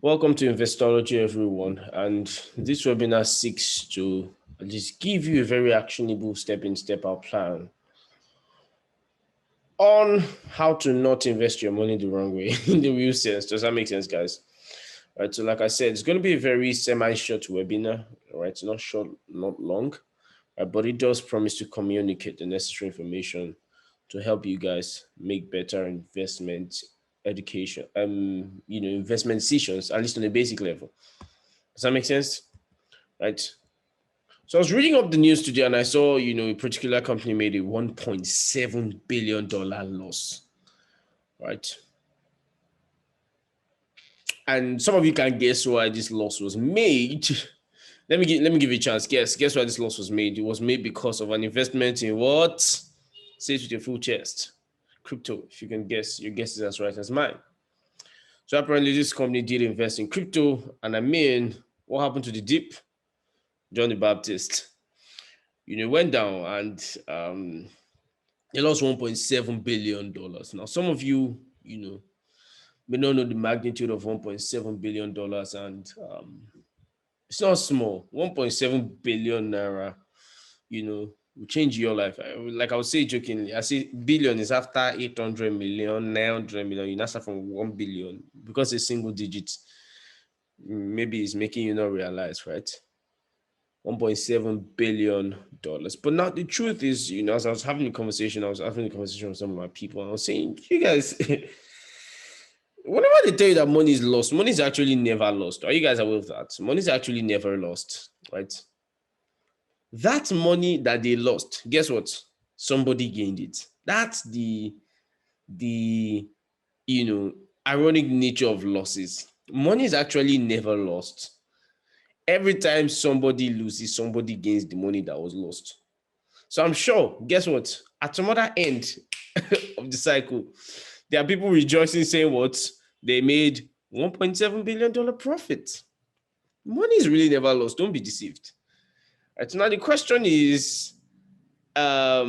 Welcome to Investology, everyone. And this webinar seeks to just give you a very actionable step-in, step-out plan on how to not invest your money the wrong way in the real sense. Does that make sense, guys? All right. So, like I said, it's going to be a very semi-short webinar. All right. It's not short, not long, but it does promise to communicate the necessary information to help you guys make better investment education, investment decisions, at least on a basic level. Does that make sense? Right. So I was reading up the news today and I saw, a particular company made a $1.7 billion loss. Right. And some of you can guess why this loss was made. Let me give you a chance. Guess why this loss was made. It was made because of an investment in what? Say it with your full chest. Crypto. If you can guess, your guess is as right as mine. So apparently this company did invest in crypto. And what happened to the dip? John the Baptist. Went down and they lost $1.7 billion. Now, some of you, may not know the magnitude of $1.7 billion, and it's not small. 1.7 billion naira, will change your life. Like I would say jokingly, I say billion is after 800 million, 900 million. You now start from 1 billion because it's single digits. Maybe it's making you not realize, right? $1.7 billion. But now the truth is, as I was having a conversation, with some of my people, and I was saying, you guys, whenever they tell you that money is lost, money is actually never lost. Are you guys aware of that? Money is actually never lost, right? That money that they lost, guess what? Somebody gained it. That's the ironic nature of losses. Money is actually never lost. Every time somebody loses, somebody gains the money that was lost. So I'm sure, guess what? At some other end of the cycle, there are people rejoicing saying what? They made $1.7 billion profit. Money is really never lost. Don't be deceived. Right, so now the question is, I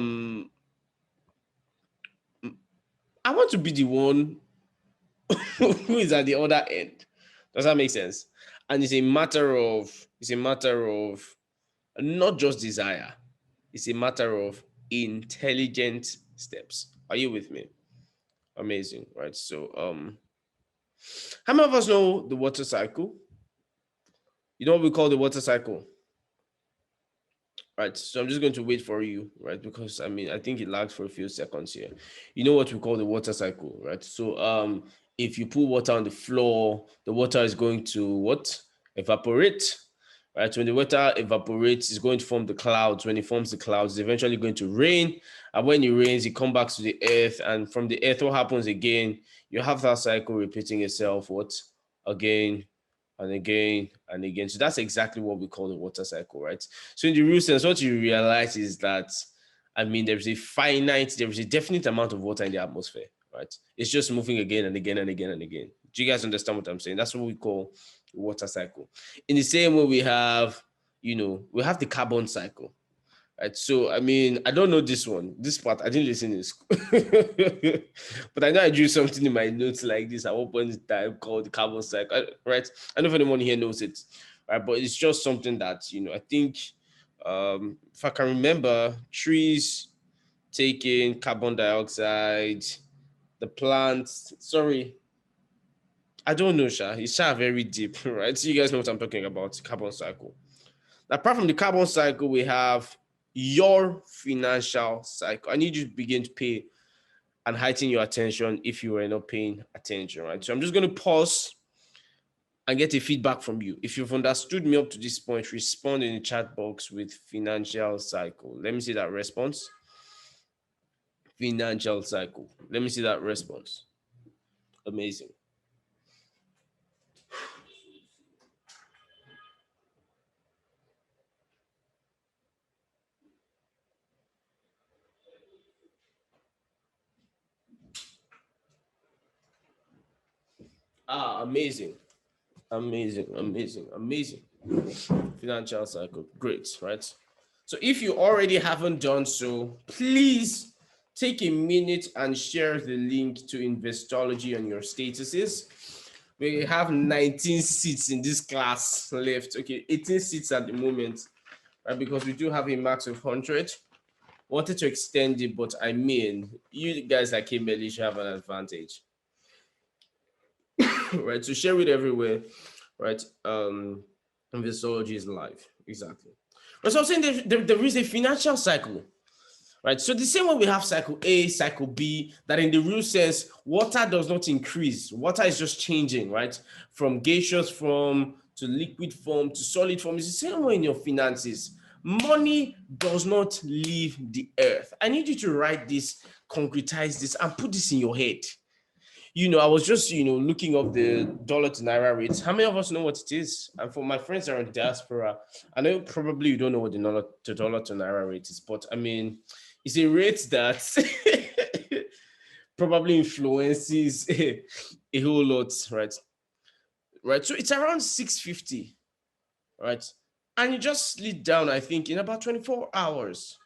want to be the one who is at the other end. Does that make sense? And it's a matter of not just desire. It's a matter of intelligent steps. Are you with me? Amazing, right? So, how many of us know the water cycle? You know what we call the water cycle? Right, so I'm just going to wait for you, right? Because I think it lags for a few seconds here. You know what we call the water cycle, right? So if you put water on the floor, the water is going to what? Evaporate, right? When the water evaporates, it's going to form the clouds. When it forms the clouds, it's eventually going to rain. And when it rains, it comes back to the earth. And from the earth, what happens again? You have that cycle repeating itself, what? Again and again and again. So that's exactly what we call the water cycle, right? So in the real sense, what you realize is that, there's a definite amount of water in the atmosphere, right? It's just moving again and again and again and again. Do you guys understand what I'm saying? That's what we call the water cycle. In the same way, we have the carbon cycle, right? So I don't know this part I didn't listen in school. But I know I drew something in my notes like this at one point in time called the carbon cycle, right? I don't know if anyone here knows it, right? But it's just something that I think, if I can remember, trees taking carbon dioxide, the plants, sorry, I don't know, Sha. It's very deep, right? So you guys know what I'm talking about, carbon cycle. Apart from the carbon cycle, we have your financial cycle. I need you to begin to pay and heighten your attention if you were not paying attention, right? So I'm just going to pause and get a feedback from you. If you've understood me up to this point, respond in the chat box with financial cycle. Let me see that response. Financial cycle. Let me see that response. Amazing. Amazing. Amazing. Financial cycle. Great, right? So if you already haven't done so, please take a minute and share the link to Investology on your statuses, We have 19 seats in this class left. Okay, 18 seats at the moment, right? Because we do have a max of 100. Wanted to extend it, but I mean, you guys that came early should have an advantage, right? So share it everywhere, right? Investorology is live, exactly. But so I'm saying there is a financial cycle, right? So the same way we have cycle A, cycle B, that in the real sense, water does not increase. Water is just changing, right? From gaseous form to liquid form to solid form. It's the same way in your finances. Money does not leave the earth. I need you to write this, concretize this, and put this in your head. I was just, looking up the dollar to naira rates. How many of us know what it is? And for my friends that are in diaspora, I know probably you don't know what the dollar to naira rate is, but I mean, it's a rate that probably influences a whole lot, right? Right. So it's around 650, right? And it just slid down, I think, in about 24 hours.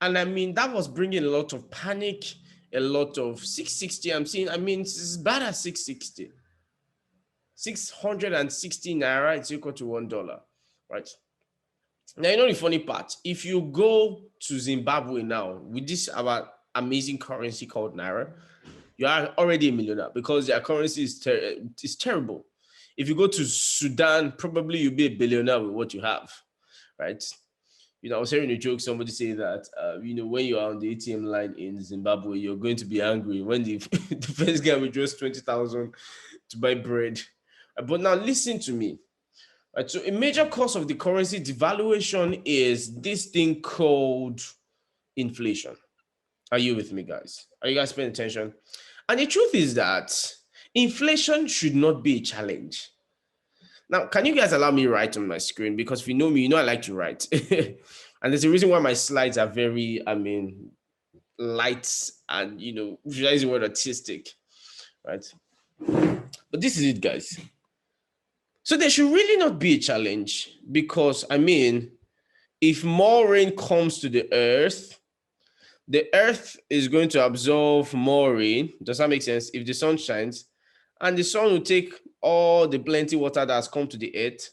And I mean, that was bringing a lot of panic, a lot of 660. It's as bad as 660. 660 naira, it's equal to $1, right? Now, you know the funny part, if you go to Zimbabwe now with this our amazing currency called naira, you are already a millionaire because their currency is terrible. If you go to Sudan, probably you'll be a billionaire with what you have, right? I was hearing a joke, somebody say that, when you are on the ATM line in Zimbabwe, you're going to be angry when the first guy withdraws 20,000 to buy bread. But now listen to me. Right, so a major cause of the currency devaluation is this thing called inflation. Are you with me, guys? Are you guys paying attention? And the truth is that inflation should not be a challenge. Now, can you guys allow me to write on my screen? Because if you know me, you know I like to write. And there's a reason why my slides are very, light and, visualize the word artistic, right? But this is it, guys. So there should really not be a challenge because, if more rain comes to the earth is going to absorb more rain. Does that make sense? If the sun shines, and the sun will take all the plenty water that has come to the earth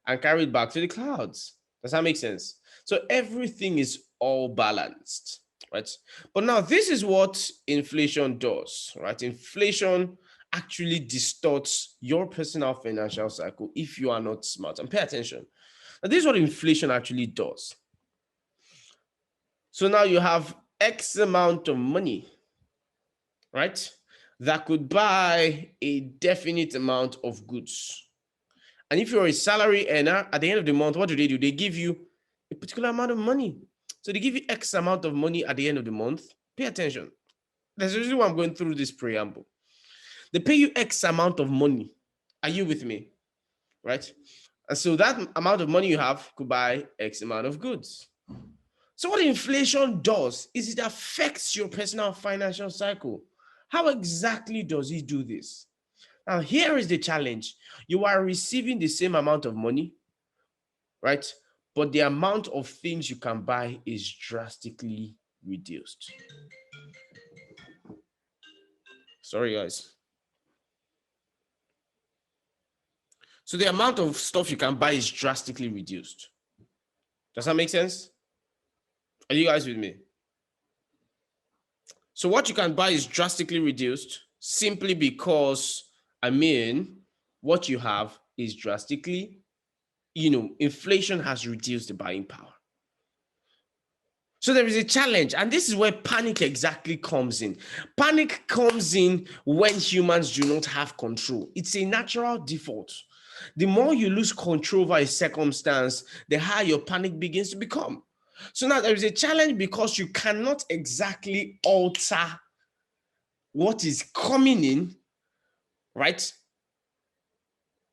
and carry it back to the clouds. Does that make sense? So everything is all balanced, right? But now this is what inflation does, right? Inflation actually distorts your personal financial cycle if you are not smart. And pay attention. Now, this is what inflation actually does. So now you have X amount of money, right? That could buy a definite amount of goods. And if you're a salary earner, at the end of the month, what do? They give you a particular amount of money. So they give you X amount of money at the end of the month. Pay attention. There's a reason why I'm going through this preamble. They pay you X amount of money. Are you with me? Right? And so that amount of money you have could buy X amount of goods. So what inflation does is it affects your personal financial cycle. How exactly does it do this? Now, here is the challenge. You are receiving the same amount of money, right? But the amount of things you can buy is drastically reduced. Sorry, guys. So the amount of stuff you can buy is drastically reduced. Does that make sense? Are you guys with me? So what you can buy is drastically reduced simply because, what you have is drastically, inflation has reduced the buying power. So there is a challenge, and this is where panic exactly comes in. Panic comes in when humans do not have control. It's a natural default. The more you lose control over a circumstance, the higher your panic begins to become. So now there is a challenge because you cannot exactly alter what is coming in, right?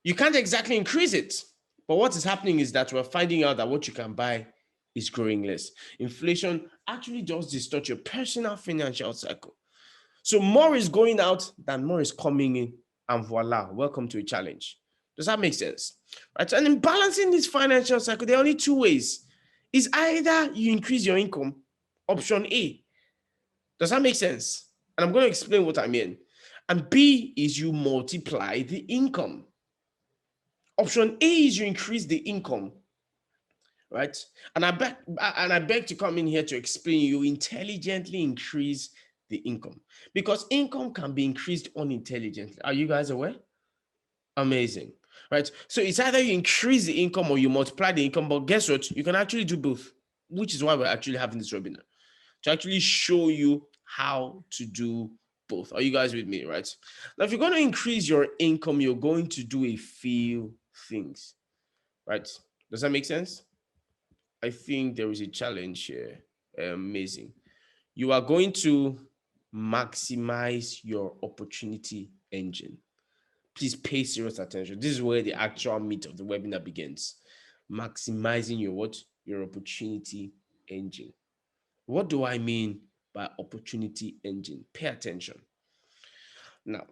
You can't exactly increase it. But what is happening is that we're finding out that what you can buy is growing less. Inflation actually does distort your personal financial cycle. So more is going out than more is coming in, and voila, welcome to a challenge. Does that make sense? Right? And in balancing this financial cycle, there are only two ways. Is either you increase your income, option A. Does that make sense? And I'm going to explain what I mean. And B is you multiply the income. Option A is you increase the income, right? And I beg to come in here to explain you intelligently increase the income, because income can be increased unintelligently. Are you guys aware? Amazing, right? So it's either you increase the income or you multiply the income, but guess what? You can actually do both, which is why we're actually having this webinar, to actually show you how to do both. Are you guys with me, right? Now, if you're going to increase your income, you're going to do a few things, right? Does that make sense? I think there is a challenge here. Amazing. You are going to maximize your opportunity engine. Please pay serious attention. This is where the actual meat of the webinar begins. Maximizing your what? Your opportunity engine. What do I mean by opportunity engine? Pay attention. Now,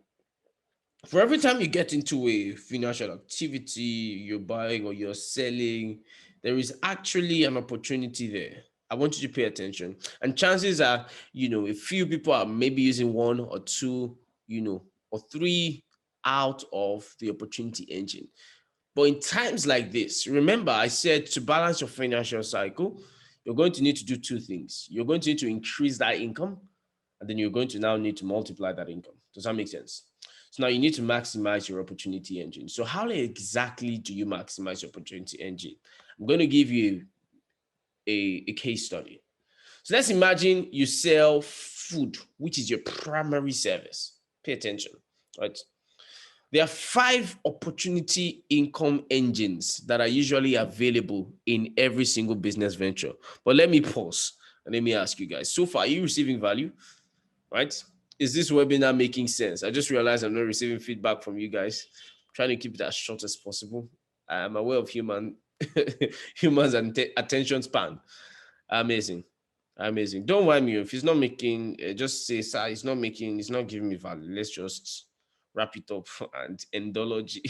for every time you get into a financial activity, you're buying or you're selling, there is actually an opportunity there. I want you to pay attention. And chances are, a few people are maybe using one or two, or three out of the opportunity engine. But in times like this, remember I said to balance your financial cycle, you're going to need to do two things. You're going to need to increase that income, and then you're going to now need to multiply that income. Does that make sense? So now you need to maximize your opportunity engine. So how exactly do you maximize your opportunity engine? I'm going to give you a case study. So let's imagine you sell food, which is your primary service. Pay attention, right? There are 5 opportunity income engines that are usually available in every single business venture. But let me pause and let me ask you guys, so far, are you receiving value, right? Is this webinar making sense? I just realized I'm not receiving feedback from you guys. I'm trying to keep it as short as possible. I'm aware of humans and attention span. Amazing. Amazing. Don't mind me if it's not making, just say, sir, it's not giving me value. Let's just wrap it up and endology.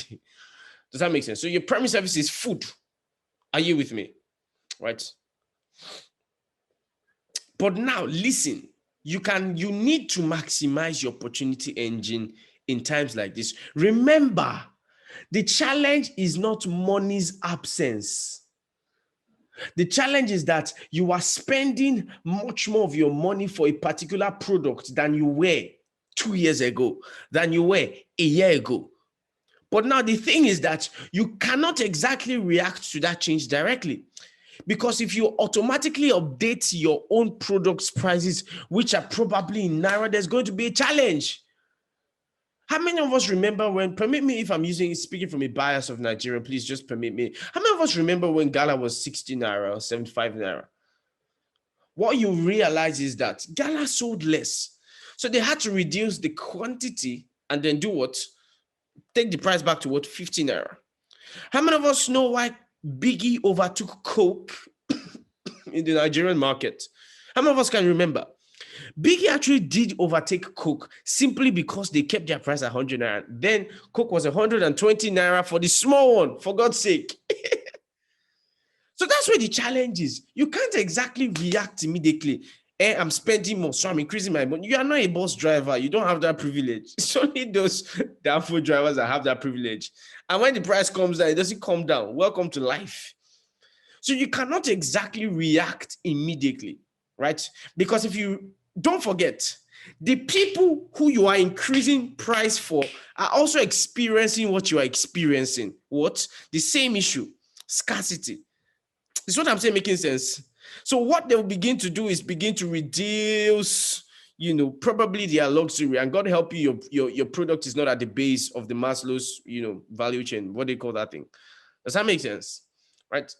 Does that make sense? So your primary service is food. Are you with me? Right? But now listen, you need to maximize your opportunity engine in times like this. Remember, the challenge is not money's absence. The challenge is that you are spending much more of your money for a particular product than you were 2 years ago, than you were a year ago. But now the thing is that you cannot exactly react to that change directly. Because if you automatically update your own products prices, which are probably in Naira, there's going to be a challenge. How many of us remember when, permit me if I'm speaking from a bias of Nigeria, please just permit me. How many of us remember when Gala was 60 Naira or 75 Naira? What you realize is that Gala sold less. So they had to reduce the quantity and then do what? Take the price back to what? 50 Naira. How many of us know why Biggie overtook Coke in the Nigerian market? How many of us can remember? Biggie actually did overtake Coke simply because they kept their price at 100 Naira. Then Coke was 120 Naira for the small one, for God's sake. So that's where the challenge is. You can't exactly react immediately. I'm spending more, so I'm increasing my money. You are not a bus driver. You don't have that privilege. It's only those downfall drivers that have that privilege. And when the price comes down, it doesn't come down. Welcome to life. So you cannot exactly react immediately, right? Because if you don't forget, the people who you are increasing price for are also experiencing what you are experiencing. What? The same issue, scarcity. Is what I'm saying making sense? So what they'll begin to do is begin to reduce, probably their luxury. And God help you, your product is not at the base of the Maslow's, value chain. What do you call that thing? Does that make sense? Right?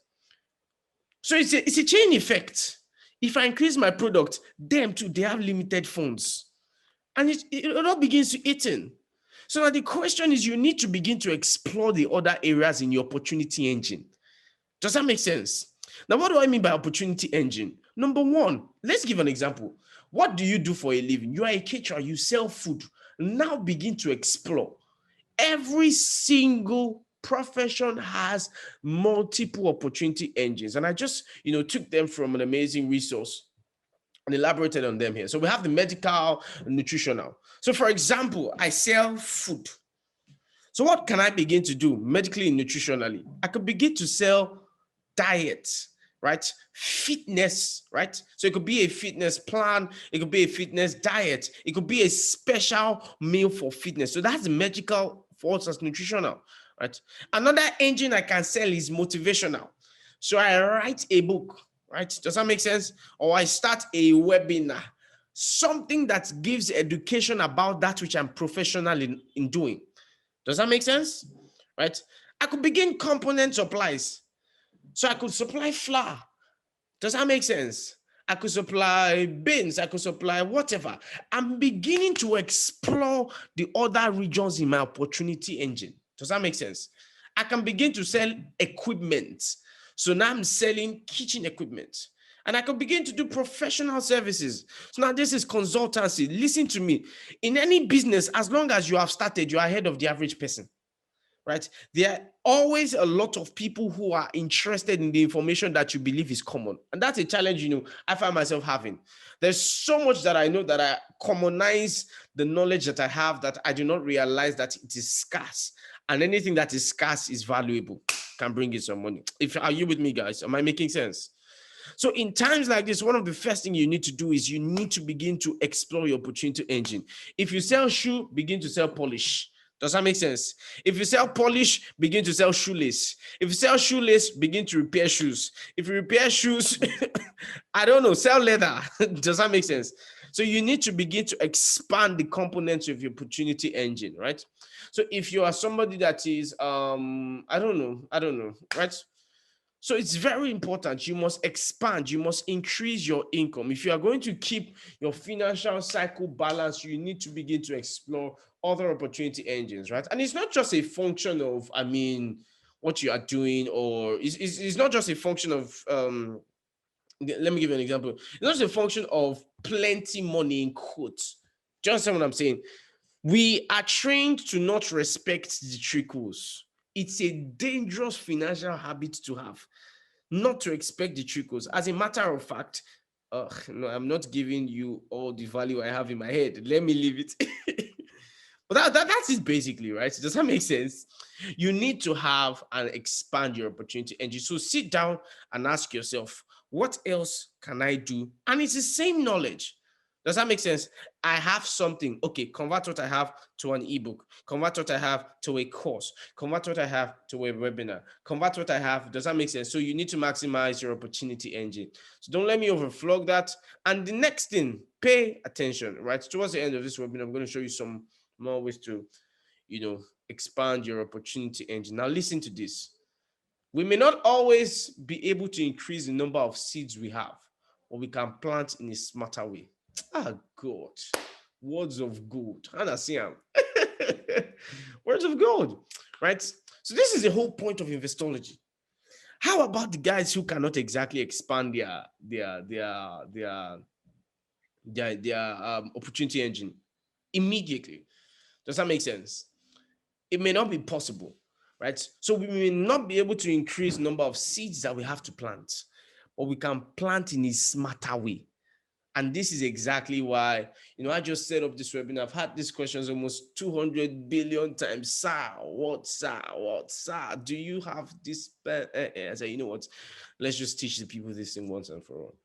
So it's a chain effect. If I increase my product, them too, they have limited funds. And it all begins to eat in. So now the question is, you need to begin to explore the other areas in your opportunity engine. Does that make sense? Now, what do I mean by opportunity engine? Number one, let's give an example. What do you do for a living? You are a caterer, you sell food. Now begin to explore. Every single profession has multiple opportunity engines. And I just, took them from an amazing resource and elaborated on them here. So we have the medical, nutritional. So for example, I sell food. So what can I begin to do medically and nutritionally? I could begin to sell diet, right? Fitness, right? So it could be a fitness plan, it could be a fitness diet, it could be a special meal for fitness. So that's the medical for us as nutritional, right? Another engine I can sell is motivational. So I write a book, right? Does that make sense? Or I start a webinar, something that gives education about that which I'm professional in doing. Does that make sense? Right? I could begin component supplies. So I could supply flour. Does that make sense? I could supply beans. I could supply whatever. I'm beginning to explore the other regions in my opportunity engine. Does that make sense? I can begin to sell equipment. So now I'm selling kitchen equipment. And I can begin to do professional services. So now this is consultancy. Listen to me. In any business, as long as you have started, you're ahead of the average person, right? There are always a lot of people who are interested in the information that you believe is common. And that's a challenge, I find myself having. There's so much that I know that I commonize the knowledge that I have that I do not realize that it is scarce. And anything that is scarce is valuable, can bring you some money. Are you with me, guys? Am I making sense? So in times like this, one of the first things you need to do is you need to begin to explore your opportunity engine. If you sell shoe, begin to sell polish. Does that make sense? If you sell polish, begin to sell shoelace. If you sell shoelace, begin to repair shoes. If you repair shoes, I don't know, sell leather. Does that make sense? So you need to begin to expand the components of your opportunity engine, right? So if you are somebody that is, I don't know, right? So it's very important. You must expand. You must increase your income. If you are going to keep your financial cycle balanced, you need to begin to explore other opportunity engines, right? And it's not just a function of, what you are doing, or it's not just a function of, let me give you an example. It's not just a function of plenty money in quotes. Do you understand what I'm saying? We are trained to not respect the trickles. It's a dangerous financial habit to have, not to expect the trickles. As a matter of fact, no, I'm not giving you all the value I have in my head. Let me leave it. But that's it basically, right? Does that make sense? You need to have and expand your opportunity engine. So sit down and ask yourself, what else can I do? And it's the same knowledge. Does that make sense? I have something. Okay, convert what I have to an ebook. Convert what I have to a course. Convert what I have to a webinar. Convert what I have. Does that make sense? So you need to maximize your opportunity engine. So don't let me overflog that. And the next thing, pay attention, right? Towards the end of this webinar, I'm going to show you some more ways to, expand your opportunity engine. Now listen to this. We may not always be able to increase the number of seeds we have, but we can plant in a smarter way. Ah, God. Words of gold. Hannah Siam. Words of gold, right? So this is the whole point of Investology. How about the guys who cannot exactly expand their opportunity engine immediately? Does that make sense? It may not be possible, right? So we may not be able to increase the number of seeds that we have to plant, but we can plant in a smarter way. And this is exactly why, I just set up this webinar. I've had these questions almost 200 billion times. Sir, what, sir? Do you have this? I say, you know what? Let's just teach the people this thing once and for all,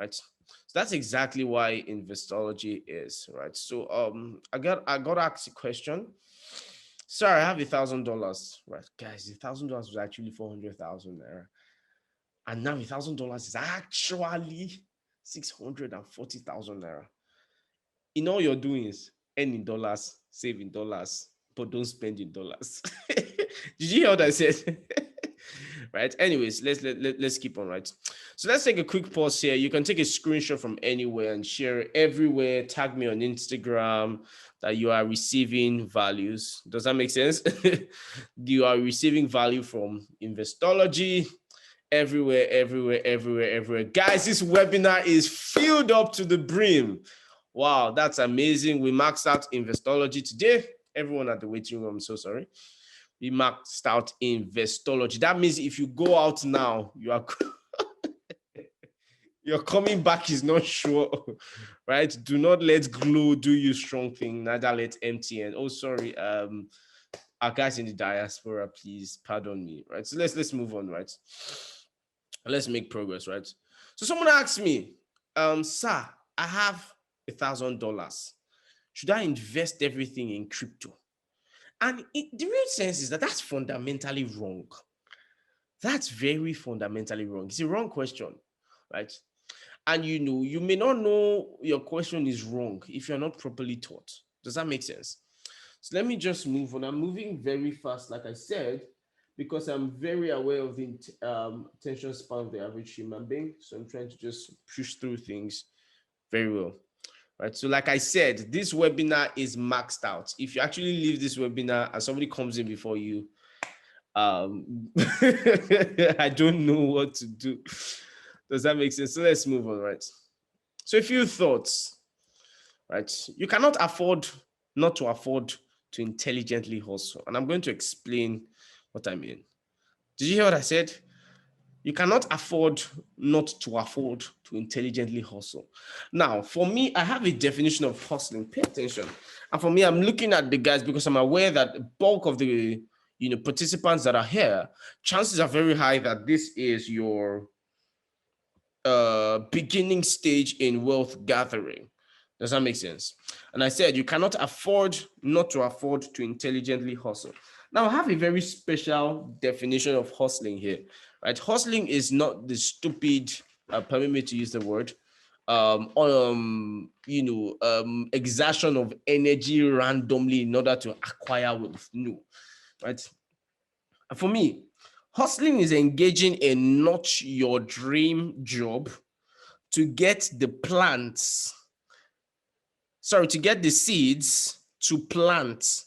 right? So that's exactly why Investology is, right? So I got asked a question. Sorry, I have $1,000, right? Guys, $1,000 was actually 400,000 naira. And now $1,000 is actually 640,000 naira. In all you're doing is earn in dollars, save in dollars, but don't spend in dollars. Did you hear what I said? Right. Anyways, let's keep on, right? So let's take a quick pause here. You can take a screenshot from anywhere and share it everywhere. Tag me on Instagram that you are receiving values. Does that make sense? You are receiving value from Investology. Everywhere. Guys, this webinar is filled up to the brim. Wow, that's amazing. We maxed out Investology today. Everyone at the waiting room, I'm so sorry. We maxed out Investology. That means if you go out now, you are Your coming back is not sure, right? Do not let Glow do you strong thing. Neither let MTN. Oh, sorry. Our guys in the diaspora, please pardon me, right? So let's move on, right? Let's make progress, right? So someone asked me, sir, I have $1,000. Should I invest everything in crypto? And the real sense is that that's fundamentally wrong. That's very fundamentally wrong. It's a wrong question, right? And you may not know your question is wrong if you're not properly taught. Does that make sense? So let me just move on. I'm moving very fast, like I said, because I'm very aware of the attention span of the average human being. So I'm trying to just push through things very well. Right. So like I said, this webinar is maxed out. If you actually leave this webinar and somebody comes in before you, I don't know what to do. Does that make sense? So let's move on, right? So a few thoughts, right? You cannot afford not to afford to intelligently hustle. And I'm going to explain what I mean. Did you hear what I said? You cannot afford not to afford to intelligently hustle. Now, for me, I have a definition of hustling. Pay attention. And for me, I'm looking at the guys because I'm aware that the bulk of the participants that are here, chances are very high that this is your beginning stage in wealth gathering. Does that make sense? And I said you cannot afford not to afford to intelligently hustle. Now I have a very special definition of hustling here, right? Hustling is not the stupid, permit me to use the word, exertion of energy randomly in order to acquire wealth. No, right? For me, hustling is engaging in not your dream job to get the seeds to plant,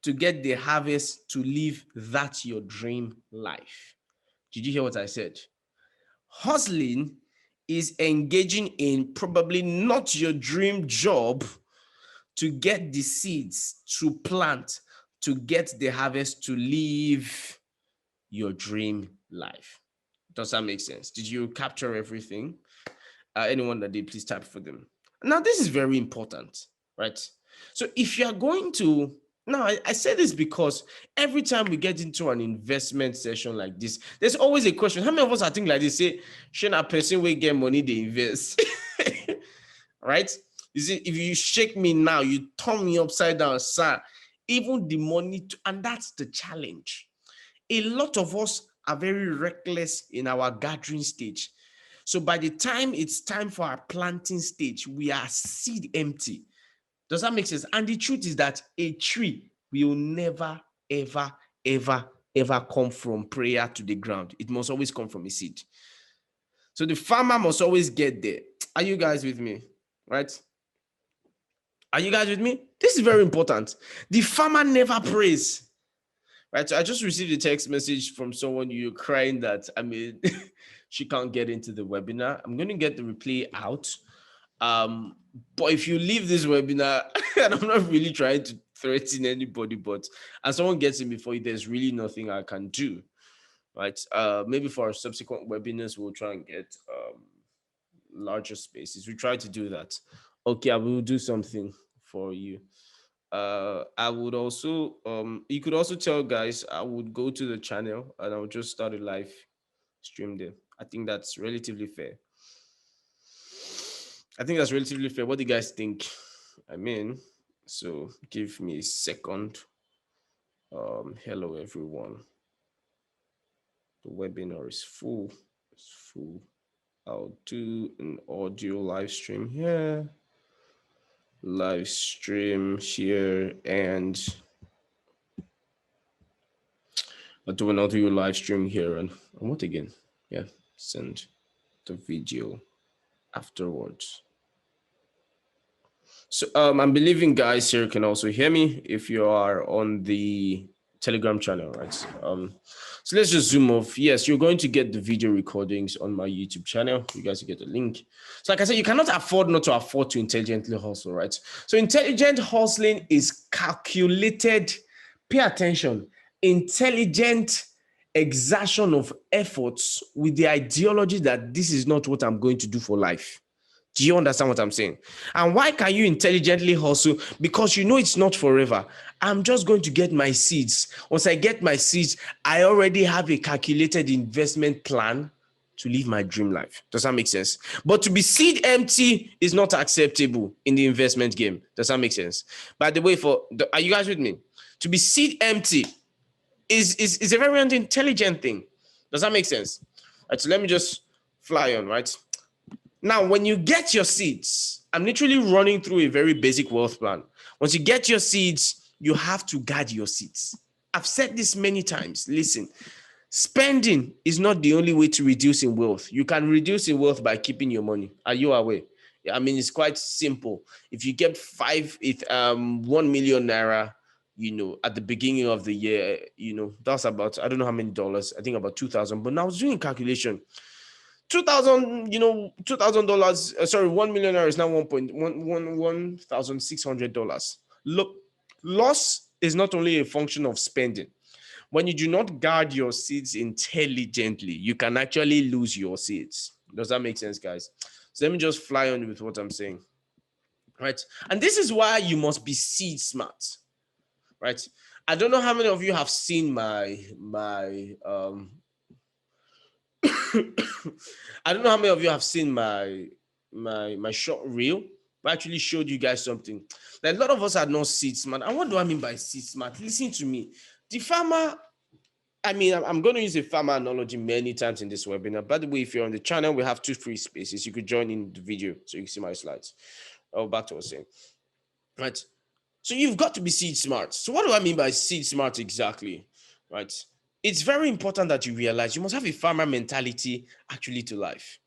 to get the harvest, to live that your dream life. Did you hear what I said? Hustling is engaging in probably not your dream job to get the seeds to plant, to get the harvest, to live your dream life. Does that make sense? Did you capture everything? Anyone that did, please type for them. Now, this is very important, right? So if you are going to, now I say this because every time we get into an investment session like this, there's always a question. How many of us are thinking like this? Say, should a person will get money, they invest, right? You see, if you shake me now, you turn me upside down, sir, even the money, and that's the challenge. A lot of us are very reckless in our gathering stage. So by the time it's time for our planting stage, we are seed empty. Does that make sense? And the truth is that a tree will never, ever, ever, ever come from prayer to the ground. It must always come from a seed. So the farmer must always get there. Are you guys with me? Right? Are you guys with me? This is very important. The farmer never prays. Right? So I just received a text message from someone, you're crying that, she can't get into the webinar. I'm going to get the replay out. But if you leave this webinar, and I'm not really trying to threaten anybody, but as someone gets in before you, there's really nothing I can do, right? Maybe for our subsequent webinars, we'll try and get larger spaces. We try to do that. Okay, I will do something for you. I would also, you could also tell guys, I would go to the channel and I would just start a live stream there. I think that's relatively fair. What do you guys think? So give me a second. Hello everyone. The webinar is full. It's full. I'll do an audio live stream here. Live stream here, and I'll do an audio live stream here, and what again? Yeah, send the video afterwards. So I'm believing guys here can also hear me if you are on the Telegram channel, right? So let's just zoom off. Yes, you're going to get the video recordings on my YouTube channel. You guys will get the link. So like I said, you cannot afford not to afford to intelligently hustle, right? So intelligent hustling is calculated, pay attention, intelligent exertion of efforts with the ideology that this is not what I'm going to do for life. Do you understand what I'm saying? And why can you intelligently hustle? Because you know it's not forever. I'm just going to get my seeds. Once I get my seeds, I already have a calculated investment plan to live my dream life. Does that make sense? But to be seed empty is not acceptable in the investment game. Does that make sense? By the way, are you guys with me? To be seed empty is a very intelligent thing. Does that make sense? All right, so let me just fly on, right? Now, when you get your seeds, I'm literally running through a very basic wealth plan. Once you get your seeds, you have to guard your seeds. I've said this many times. Listen, spending is not the only way to reduce in wealth. You can reduce in wealth by keeping your money. Are you aware? I mean, it's quite simple. If you get 1 million naira, at the beginning of the year, that's about, I don't know how many dollars, I think about 2,000. But now I was doing calculation. 2,000, $2,000, sorry, 1 million naira is now $1,600. Look, loss is not only a function of spending. When you do not guard your seeds intelligently, you can actually lose your seeds. Does that make sense, guys? So let me just fly on with what I'm saying, right? And this is why you must be seed smart, right? I don't know how many of you have seen my I don't know how many of you have seen my short reel. I actually showed you guys something. Like, a lot of us are not seed smart. And what do I mean by seed smart? Listen to me. The farmer, I mean, I'm going to use a farmer analogy many times in this webinar. By the way, if you're on the channel, we have 2 free spaces. You could join in the video so you can see my slides. Oh, back to what I was saying. Right. So you've got to be seed smart. So what do I mean by seed smart exactly? Right. It's very important that you realize you must have a farmer mentality actually to life.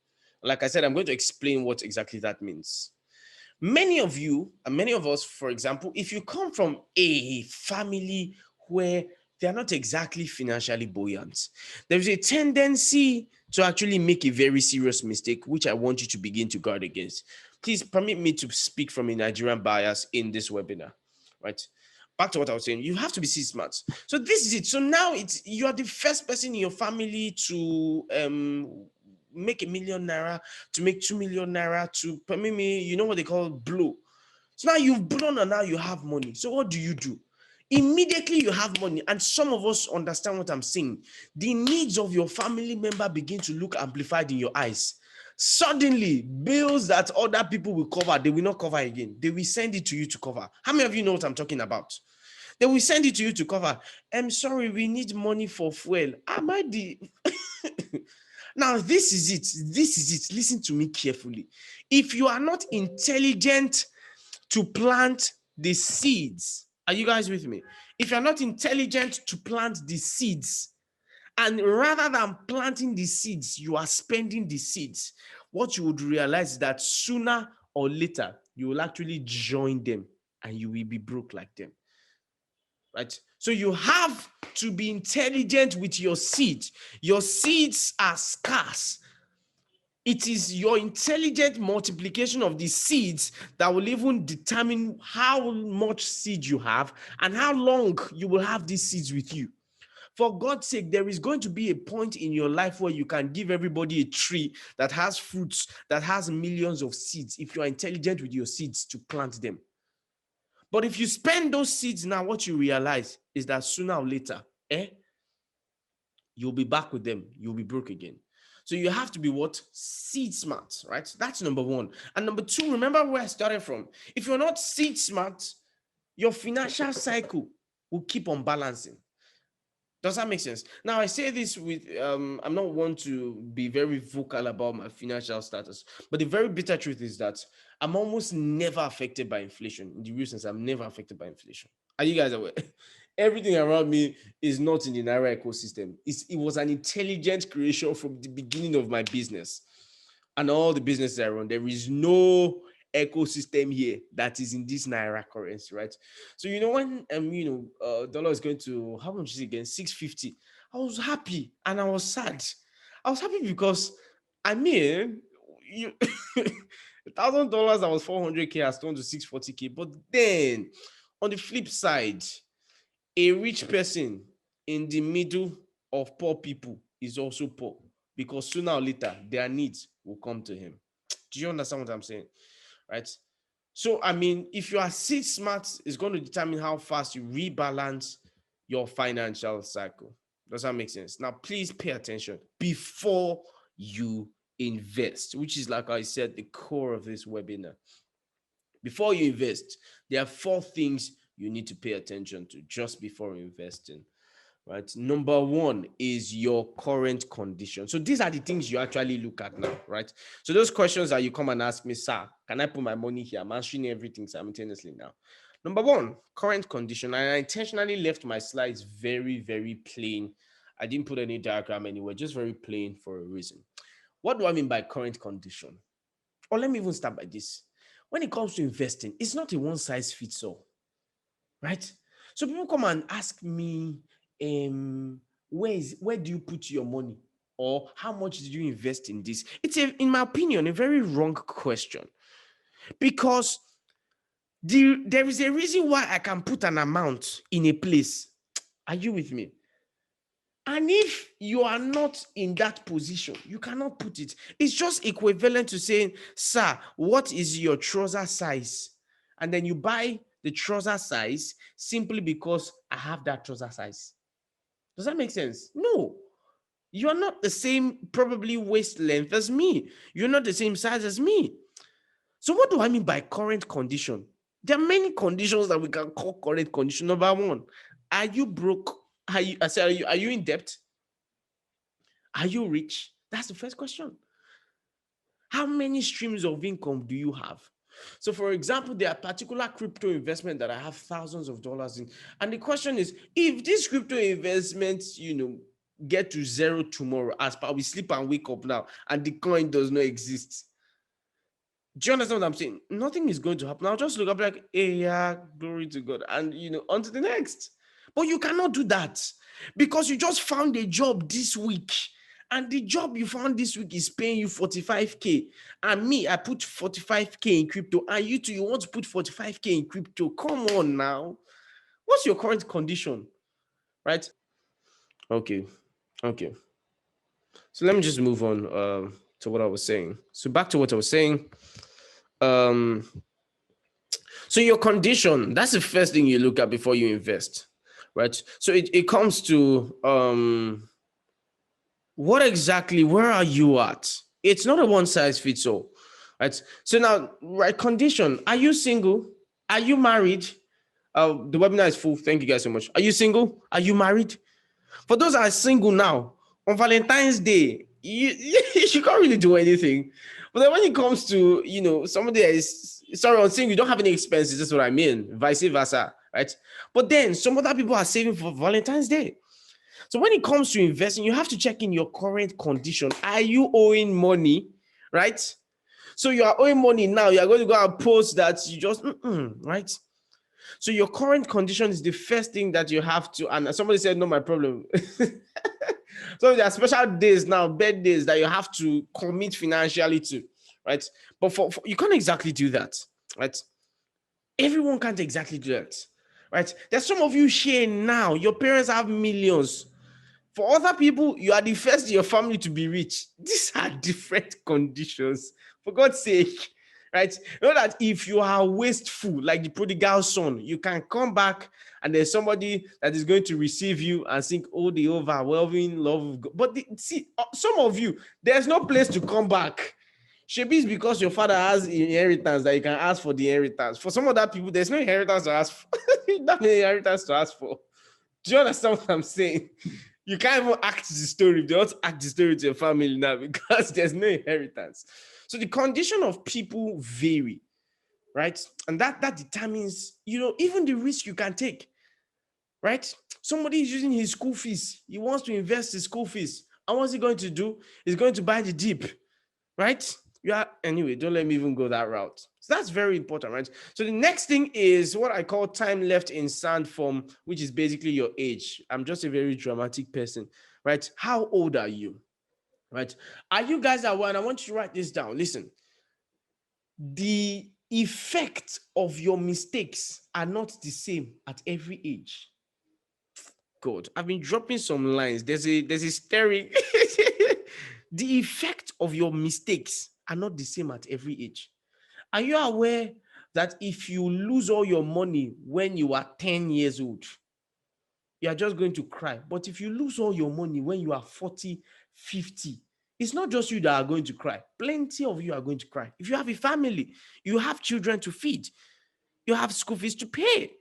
Like I said, I'm going to explain what exactly that means. Many of you and many of us, for example, if you come from a family where they are not exactly financially buoyant, there is a tendency to actually make a very serious mistake, which I want you to begin to guard against. Please permit me to speak from a Nigerian bias in this webinar, right? Back to what I was saying, you have to be seed smart. So this is it. So now you are the first person in your family to make 1 million naira, to make 2 million naira, to permit me, you know what they call blow. So now you've blown and now you have money. So what do? Immediately you have money, and some of us understand what I'm saying. The needs of your family member begin to look amplified in your eyes. Suddenly, bills that other people will cover, they will not cover again. They will send it to you to cover. How many of you know what I'm talking about? They will send it to you to cover. I'm sorry, we need money for fuel. Am I the... Now, this is it. This is it. Listen to me carefully. If you are not intelligent to plant the seeds, are you guys with me? If you're not intelligent to plant the seeds, and rather than planting the seeds, you are spending the seeds, what you would realize is that sooner or later, you will actually join them and you will be broke like them. Right? So you have to be intelligent with your seeds. Your seeds are scarce. It is your intelligent multiplication of the seeds that will even determine how much seed you have and how long you will have these seeds with you. For God's sake, there is going to be a point in your life where you can give everybody a tree that has fruits, that has millions of seeds, if you are intelligent with your seeds to plant them. But if you spend those seeds now, what you realize is that sooner or later, you'll be back with them. You'll be broke again. So you have to be what? Seed smart, right? That's number 1. And number 2, remember where I started from. If you're not seed smart, your financial cycle will keep on balancing. Does that make sense? Now, I say this with, I'm not one to be very vocal about my financial status, but the very bitter truth is that I'm almost never affected by inflation. In the real sense, I'm never affected by inflation. Are you guys aware? Everything around me is not in the Naira ecosystem. It was an intelligent creation from the beginning of my business and all the businesses I run. There is no ecosystem here that is in this Naira currency, right? So when dollar is going to, how much is it again? 650. I was happy and I was sad. I was happy because $1,000 that was 400K has turned to 640K. But then on the flip side, a rich person in the middle of poor people is also poor, because sooner or later their needs will come to him. Do you understand what I'm saying? Right? So, I mean, if you are seed smart, it's going to determine how fast you rebalance your financial cycle. Does that make sense? Now, please pay attention before you invest, which is, like I said, the core of this webinar. Before you invest, there are 4 things you need to pay attention to just before investing. Right. Number 1 is your current condition. So these are the things you actually look at now, right? So those questions that you come and ask me, sir, can I put my money here? I'm answering everything simultaneously now. Number 1, current condition. And I intentionally left my slides very, very plain. I didn't put any diagram anywhere, just very plain for a reason. What do I mean by current condition? Or let me even start by this. When it comes to investing, it's not a one size fits all, right? So people come and ask me, where do you put your money, or how much did you invest in this? It's in my opinion, a very wrong question, because there is a reason why I can put an amount in a place. Are you with me? And if you are not in that position, you cannot put it. It's just equivalent to saying, sir, what is your trouser size? And then you buy the trouser size simply because I have that trouser size. Does that make sense? No. You are not the same, probably, waist length as me. You're not the same size as me. So what do I mean by current condition? There are many conditions that we can call current condition. Number 1, are you broke? Are you in debt? Are you rich? That's the first question. How many streams of income do you have? So, for example, there are particular crypto investment that I have thousands of dollars in. And the question is, if these crypto investments, get to zero tomorrow, as per we sleep and wake up now, and the coin does not exist, do you understand what I'm saying? Nothing is going to happen. I'll just look up like, hey, yeah, glory to God. And, on to the next. But you cannot do that because you just found a job this week. And the job you found this week is paying you 45K. And me, I put 45K in crypto. And you too, you want to put 45K in crypto. Come on now. What's your current condition? Right? Okay. So let me just move on to what I was saying. So back to what I was saying. So your condition, that's the first thing you look at before you invest, right? So it comes to where are you at? It's not a one size fits all, right? So now, right, condition, are you single? Are you married? The webinar is full. Thank you guys so much. Are you single? Are you married? For those that are single now, on Valentine's Day, you can't really do anything. But then when it comes to, somebody that is, sorry, on single, you don't have any expenses. That's what I mean. Vice versa, right? But then some other people are saving for Valentine's Day. So when it comes to investing, you have to check in your current condition. Are you owing money, right? So you are owing money now. You are going to go and post that you just, right? So your current condition is the first thing that you have to, and somebody said, no, my problem. So there are special days now, birthdays that you have to commit financially to, right? But for you can't exactly do that, right? Everyone can't exactly do that, right? There's some of you here now, your parents have millions. For other people, you are the first in your family to be rich. These are different conditions, for God's sake, right? You know that if you are wasteful, like the prodigal son, you can come back and there's somebody that is going to receive you and sing, oh, the overwhelming love of God. But see, some of you, there's no place to come back. Maybe it's because your father has inheritance that you can ask for the inheritance. For some other people, there's no inheritance to ask for. Not many inheritance to ask for. Do you understand what I'm saying? You can't even act the story. They don't act the story to your family now because there's no inheritance. So the condition of people vary, right? And that determines, even the risk you can take, right? Somebody is using his school fees. He wants to invest his school fees. And what's he going to do? He's going to buy the dip, right? Anyway, don't let me even go that route. So that's very important, right? So the next thing is what I call time left in sand form, which is basically your age. I'm just a very dramatic person, right? How old are you, right? Are you guys aware? And I want you to write this down. Listen, the effect of your mistakes are not the same at every age. God, I've been dropping some lines. There's a staring. The effect of your mistakes are not the same at every age. Are you aware that if you lose all your money when you are 10 years old, you are just going to cry? But if you lose all your money when you are 40, 50, it's not just you that are going to cry. Plenty of you are going to cry. If you have a family, you have children to feed, you have school fees to pay.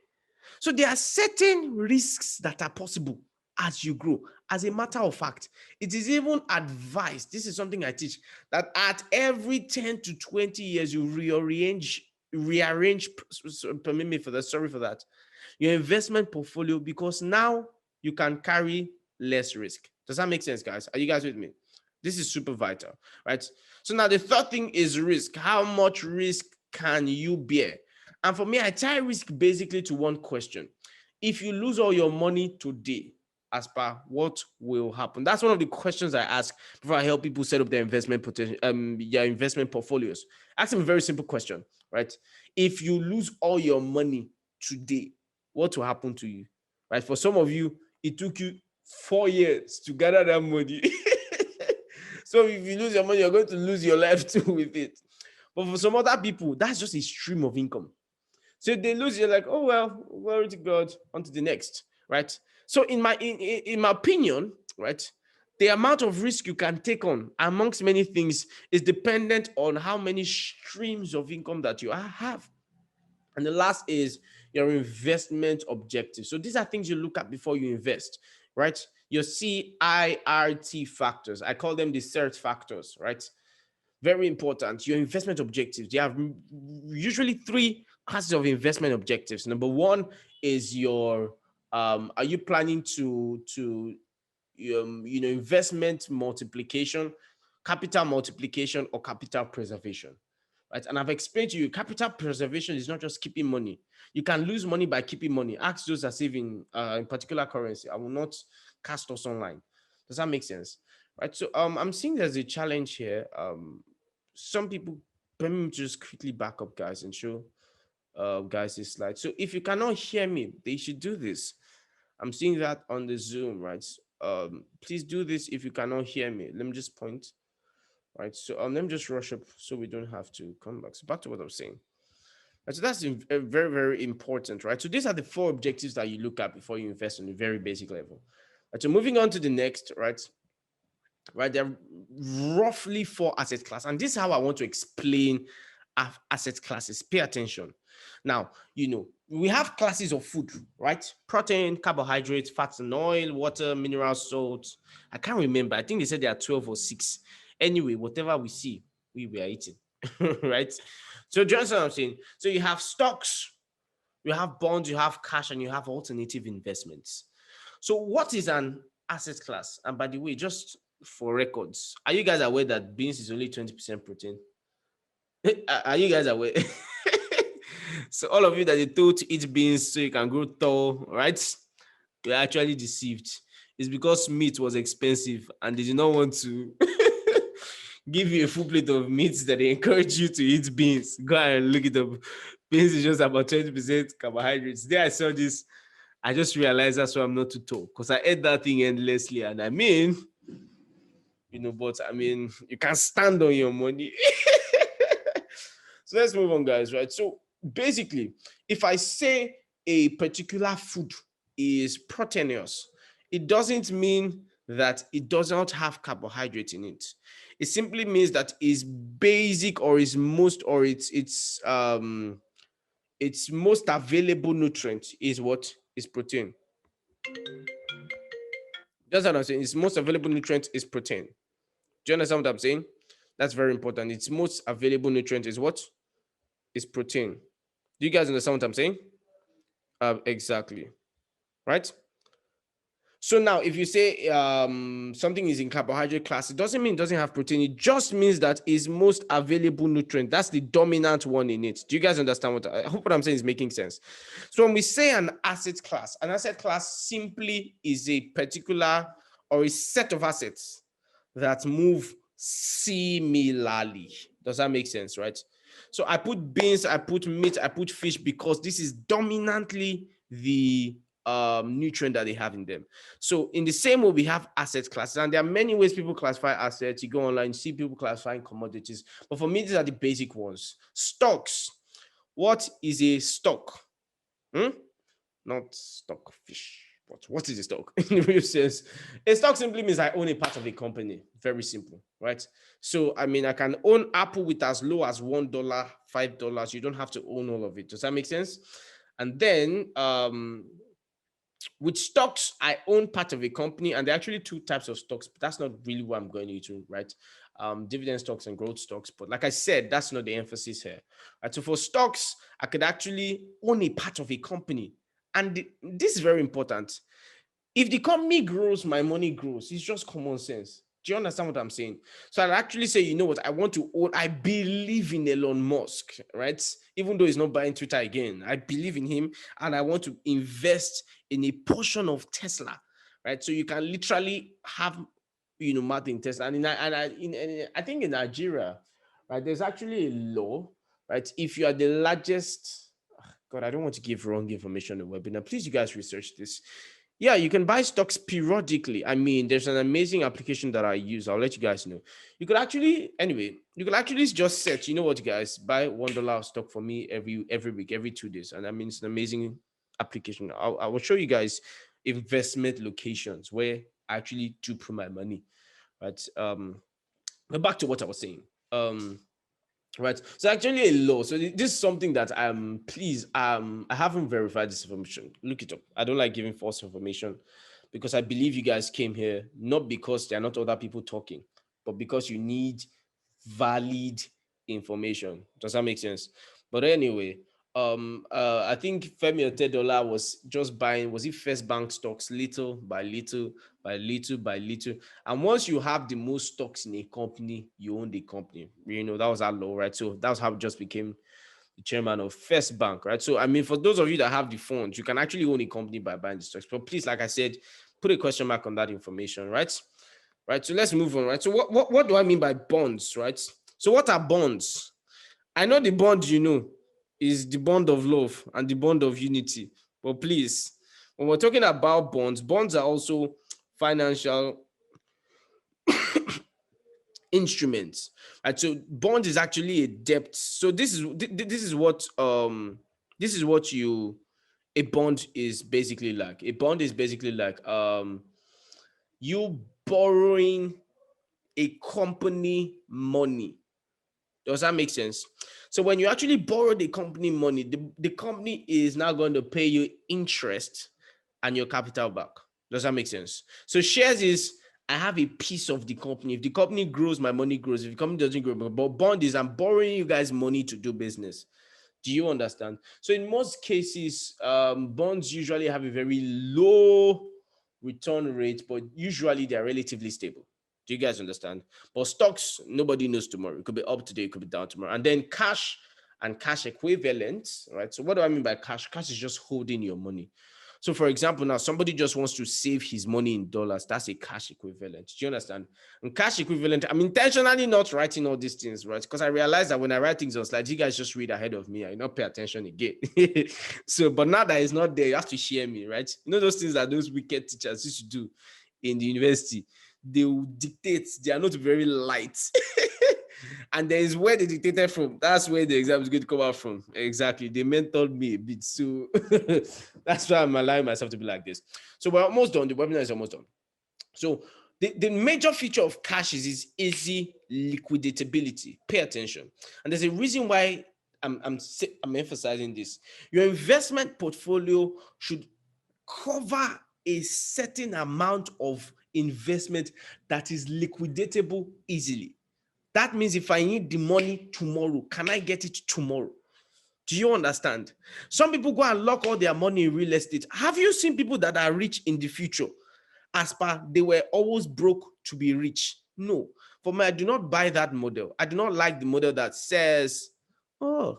So there are certain risks that are possible as you grow. As a matter of fact, it is even advised, this is something I teach, that at every 10 to 20 years, you rearrange, permit me for that, sorry for that, your investment portfolio, because now you can carry less risk. Does that make sense, guys? Are you guys with me? This is super vital, right? So now the third thing is risk. How much risk can you bear? And for me, I tie risk basically to one question. If you lose all your money today, as per what will happen? That's one of the questions I ask before I help people set up their investment potential, investment portfolios. Ask them a very simple question, right? If you lose all your money today, what will happen to you? Right? For some of you, it took you 4 years to gather that money. So if you lose your money, you're going to lose your life too with it. But for some other people, that's just a stream of income. So if they lose, you're like, oh well, glory to God, on to the next, right? So in my opinion, right, the amount of risk you can take on, amongst many things, is dependent on how many streams of income that you have. And the last is your investment objective. So these are things you look at before you invest, right? Your CIRT factors. I call them the CERT factors, right? Very important. Your investment objectives. They have usually three classes of investment objectives. Number one is your are you planning to investment multiplication, capital multiplication, or capital preservation, right? And I've explained to you, capital preservation is not just keeping money. You can lose money by keeping money. Ask those that save in particular currency. I will not cast us online. Does that make sense? Right. So I'm seeing there's a challenge here. Some people, let me just quickly back up, guys, and show guys this slide. So if you cannot hear me, they should do this. I'm seeing that on the Zoom, right? Please do this if you cannot hear me. Let me just point, right? So let me just rush up so we don't have to come back. So back to what I was saying. Right, so that's very, very important, right? So these are the four objectives that you look at before you invest on a very basic level. Right, so moving on to the next, right? Right, there are roughly four asset classes, and this is how I want to explain asset classes. Pay attention. Now, we have classes of food, right? Protein, carbohydrates, fats and oil, water, mineral salts. I can't remember. I think they said there are 12 or 6. Anyway, whatever we see, we are eating, right? So, do you understand what I'm saying? So, you have stocks, you have bonds, you have cash, and you have alternative investments. So, what is an asset class? And by the way, just for records, are you guys aware that beans is only 20% protein? Are you guys aware? So all of you that they told to eat beans so you can grow tall, right? You're actually deceived. It's because meat was expensive and they did not want to give you a full plate of meat that they encourage you to eat beans. Go and look it up. Beans is just about 20% carbohydrates. There I saw this. I just realized that's why I'm not too tall, because I ate that thing endlessly. And I mean, but I mean, you can stand on your money. So let's move on, guys, right? So basically, if I say a particular food is proteinous, it doesn't mean that it does not have carbohydrate in it. It simply means that its basic or its most available nutrient is what is protein. That's what I'm saying. Its most available nutrient is protein. Do you understand what I'm saying? That's very important. Its most available nutrient is what? Is protein. Do you guys understand what I'm saying? Exactly. Right? So now, if you say something is in carbohydrate class, it doesn't mean it doesn't have protein. It just means that its most available nutrient, that's the dominant one in it. Do you guys understand I hope what I'm saying is making sense? So when we say an asset class simply is a particular or a set of assets that move similarly. Does that make sense, right? So I put beans, I put meat, I put fish because this is dominantly the nutrient that they have in them. So in the same way, we have asset classes, and there are many ways people classify assets. You go online, you see people classifying commodities, but for me, these are the basic ones. Stocks. What is a stock? Hmm? Not stockfish. What is a stock in the real sense? A stock simply means I own a part of a company. Very simple, right? So I mean, I can own Apple with as low as $1, $5. You don't have to own all of it. Does that make sense? And then with stocks, I own part of a company, and there are actually two types of stocks, but that's not really what I'm going into, right? Dividend stocks and growth stocks. But like I said, that's not the emphasis here. Right? So for stocks, I could actually own a part of a company. And this is very important. If the company grows, my money grows. It's just common sense. Do you understand what I'm saying? So I'd actually say, you know what, I want to own, I believe in Elon Musk, right? Even though he's not buying Twitter again, I believe in him and I want to invest in a portion of Tesla, right? So you can literally have, Martin Tesla. And I think in Nigeria, right, there's actually a law, right? If you are the largest, God, I don't want to give wrong information on the webinar. Please, you guys research this. Yeah, you can buy stocks periodically. I mean, there's an amazing application that I use. I'll let you guys know. You could actually, anyway, you could actually just set, you know what, guys, buy $1 of stock for me every week, every 2 days. And I mean, it's an amazing application. I will show you guys investment locations where I actually do put my money. Right. But back to what I was saying. Right. So actually a law. So this is something that please I haven't verified this information. Look it up. I don't like giving false information because I believe you guys came here not because there are not other people talking, but because you need valid information. Does that make sense? But anyway, I think Femi Otedola was just buying, was it First Bank stocks little by little by little by little. And once you have the most stocks in a company, you own the company. That was our law, right? So that's how it just became the chairman of First Bank, right? So I mean, for those of you that have the funds, you can actually own a company by buying the stocks. But please, like I said, put a question mark on that information, right? Right. So let's move on, right? So what do I mean by bonds, right? So what are bonds? I know the bond, is the bond of love and the bond of unity. But please, when we're talking about bonds are also financial instruments. Right? So bond is actually a debt. So this is what a bond is basically like. A bond is basically like you borrowing a company money. Does that make sense? So when you actually borrow the company money, the company is now going to pay you interest and your capital back. Does that make sense? So shares is I have a piece of the company. If the company grows, my money grows. If the company doesn't grow, but bond is I'm borrowing you guys money to do business. Do you understand? So in most cases, bonds usually have a very low return rate, but usually they're relatively stable. Do you guys understand? But stocks, nobody knows tomorrow. It could be up today, it could be down tomorrow. And then cash and cash equivalents, right? So what do I mean by cash? Cash is just holding your money. So for example, now somebody just wants to save his money in dollars. That's a cash equivalent. Do you understand? And cash equivalent, I'm intentionally not writing all these things, right? Because I realize that when I write things on slides, you guys just read ahead of me. I not pay attention again. So, but now that it's not there, you have to share me, right? You know those things that those wicked teachers used to do in the university. They will dictate. They are not very light. And there is where they dictated from. That's where the exam is going to come out from. Exactly. They mentored me a bit. So that's why I'm allowing myself to be like this. So we're almost done. The webinar is almost done. So the major feature of cash is easy liquidatability. Pay attention. And there's a reason why I'm emphasizing this. Your investment portfolio should cover a certain amount of investment that is liquidatable easily. That means if I need the money tomorrow, can I get it tomorrow? Do you understand? Some people go and lock all their money in real estate. Have you seen people that are rich in the future? As per they were always broke to be rich. No. For me, I do not buy that model. I do not like the model that says, I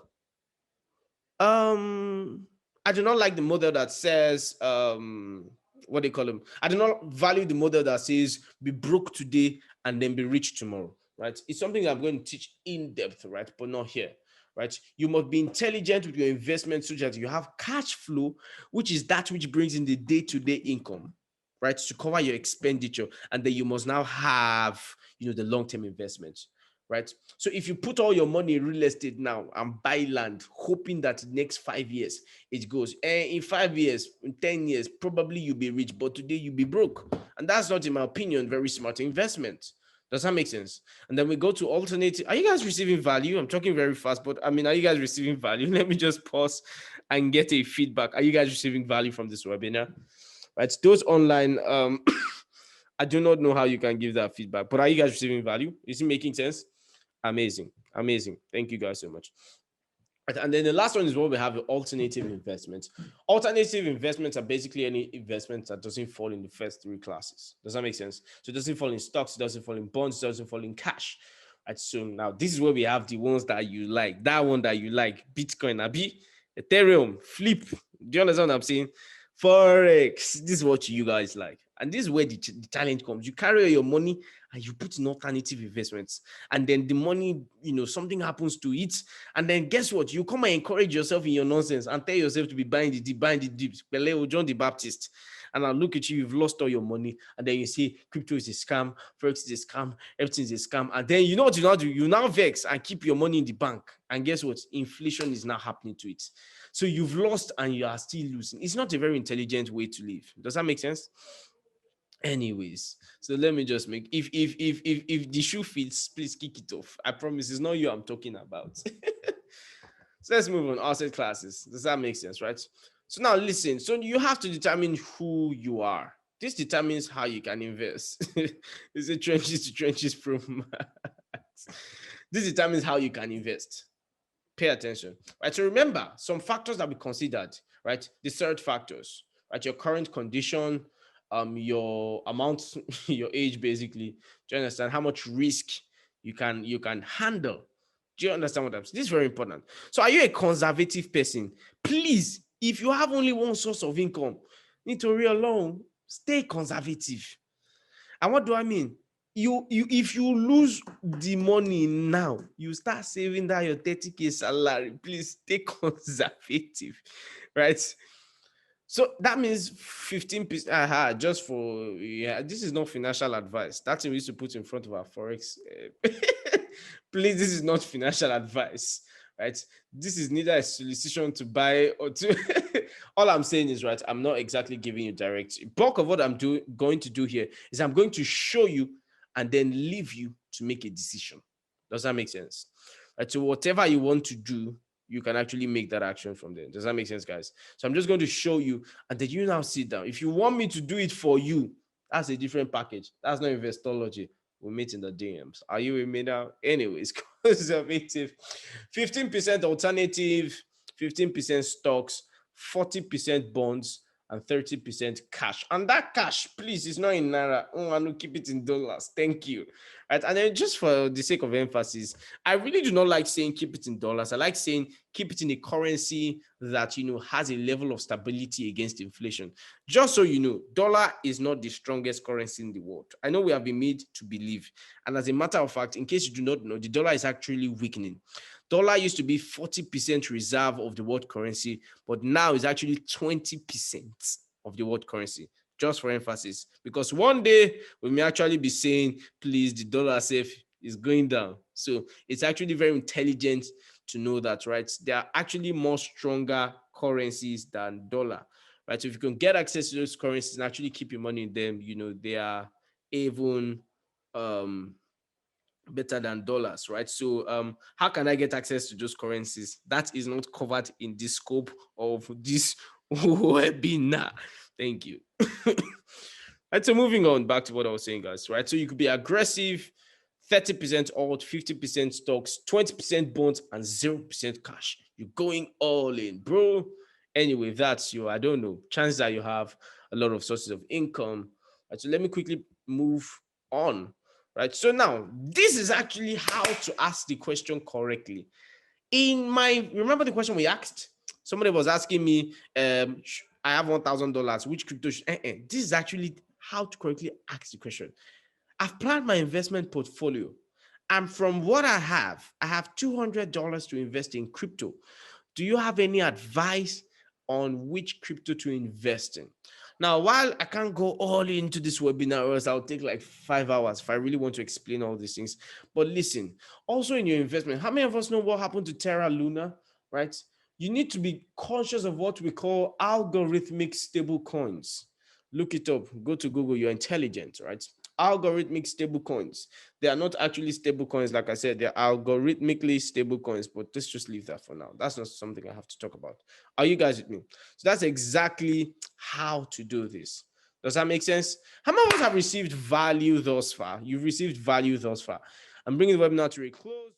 do not like the model that says, what they call them. I do not value the model that says be broke today and then be rich tomorrow, right? It's something I'm going to teach in depth, right? But not here, right? You must be intelligent with your investment so that you have cash flow, which is that which brings in the day-to-day income, right, to cover your expenditure. And then you must now have, the long-term investments, right? So if you put all your money in real estate now and buy land, hoping that next 5 years it goes, in 5 years, in 10 years, probably you'll be rich, but today you'll be broke. And that's not, in my opinion, very smart investment. Does that make sense? And then we go to alternative. Are you guys receiving value? I'm talking very fast, but I mean, are you guys receiving value? Let me just pause and get a feedback. Are you guys receiving value from this webinar? Right, those online, I do not know how you can give that feedback, but are you guys receiving value? Is it making sense? Amazing. Amazing. Thank you guys so much. And then the last one is what we have, alternative investments. Alternative investments are basically any investment that doesn't fall in the first three classes. Does that make sense? So it doesn't fall in stocks, it doesn't fall in bonds, it doesn't fall in cash. Right, so now this is where we have the ones that you like. That one that you like, Bitcoin, Abi, Ethereum, Flip. Do you understand what I'm saying? Forex. This is what you guys like. And this is where the challenge comes. You carry your money and you put in alternative investments. And then the money, something happens to it. And then guess what? You come and encourage yourself in your nonsense and tell yourself to be buying the deep. Peleo, John the Baptist. And I look at you, you've lost all your money. And then you say crypto is a scam, Forex is a scam, everything is a scam. And then you know what you now do? You now vex and keep your money in the bank. And guess what? Inflation is now happening to it. So you've lost and you are still losing. It's not a very intelligent way to live. Does that make sense? Anyways, so let me just make, if the shoe fits, please kick it off. I promise it's not you I'm talking about. So let's move on. Asset classes. Does that make sense, right? So now listen. So you have to determine who you are. This determines how you can invest. It's a trenches to trenches from this determines how you can invest. Pay attention, right? So remember some factors that we considered, right? The third factors, right? Your current condition, your amount, your age, basically. Do you understand how much risk you can handle? Do you understand what I'm saying? This is very important. So are you a conservative person? Please, if you have only one source of income, nítorí Ọlọ́run, stay conservative. And what do I mean? You if you lose the money now, you start saving that your 30K salary. Please stay conservative, right? So that means 15%. Just for this is not financial advice. That's what we used to put in front of our forex. Please, this is not financial advice, right? This is neither a solicitation to buy or to. All I'm saying is, right, I'm not exactly giving you direct. Bulk of what I'm going to do here is I'm going to show you and then leave you to make a decision. Does that make sense? Right, so whatever you want to do, you can actually make that action from there. Does that make sense, guys? So I'm just going to show you, and then you now sit down. If you want me to do it for you, that's a different package. That's not Investology. We'll meet in the DMs. Are you with me now? Anyways, conservative, 15% alternative, 15% stocks, 40% bonds, and 30% cash. And that cash, please, is not in Naira. I want to keep it in dollars. Thank you. Right. And then just for the sake of emphasis, I really do not like saying keep it in dollars. I like saying keep it in a currency that, has a level of stability against inflation. Just so you know, dollar is not the strongest currency in the world. I know we have been made to believe. And as a matter of fact, in case you do not know, the dollar is actually weakening. Dollar used to be 40% reserve of the world currency, but now it's actually 20% of the world currency. Just for emphasis, because one day we may actually be saying, please, the dollar safe is going down. So it's actually very intelligent to know that, right? There are actually more stronger currencies than dollar, right? So if you can get access to those currencies and actually keep your money in them, they are even better than dollars, right? So how can I get access to those currencies? That is not covered in the scope of this webinar. Thank you. Right, so moving on back to what I was saying, guys, right? So you could be aggressive, 30% alt, 50% stocks, 20% bonds, and 0% cash. You're going all in, bro. Anyway, if that's you, I don't know. Chances are you have a lot of sources of income. Right, so let me quickly move on. Right, so now this is actually how to ask the question correctly. Remember the question we asked? Somebody was asking me, I have $1,000. Which crypto should? This is actually how to correctly ask the question. I've planned my investment portfolio And from what I have $200 to invest in crypto. Do you have any advice on which crypto to invest in? Now, while I can't go all into this webinar, or else I'll take like 5 hours if I really want to explain all these things. But listen, also in your investment, how many of us know what happened to Terra Luna, right? You need to be conscious of what we call algorithmic stable coins. Look it up, go to Google, you're intelligent, right? Algorithmic stable coins. They are not actually stable coins, like I said, they're algorithmically stable coins, but let's just leave that for now. That's not something I have to talk about. Are you guys with me? So that's exactly how to do this. Does that make sense? How many of us have received value thus far? You've received value thus far. I'm bringing the webinar to a close.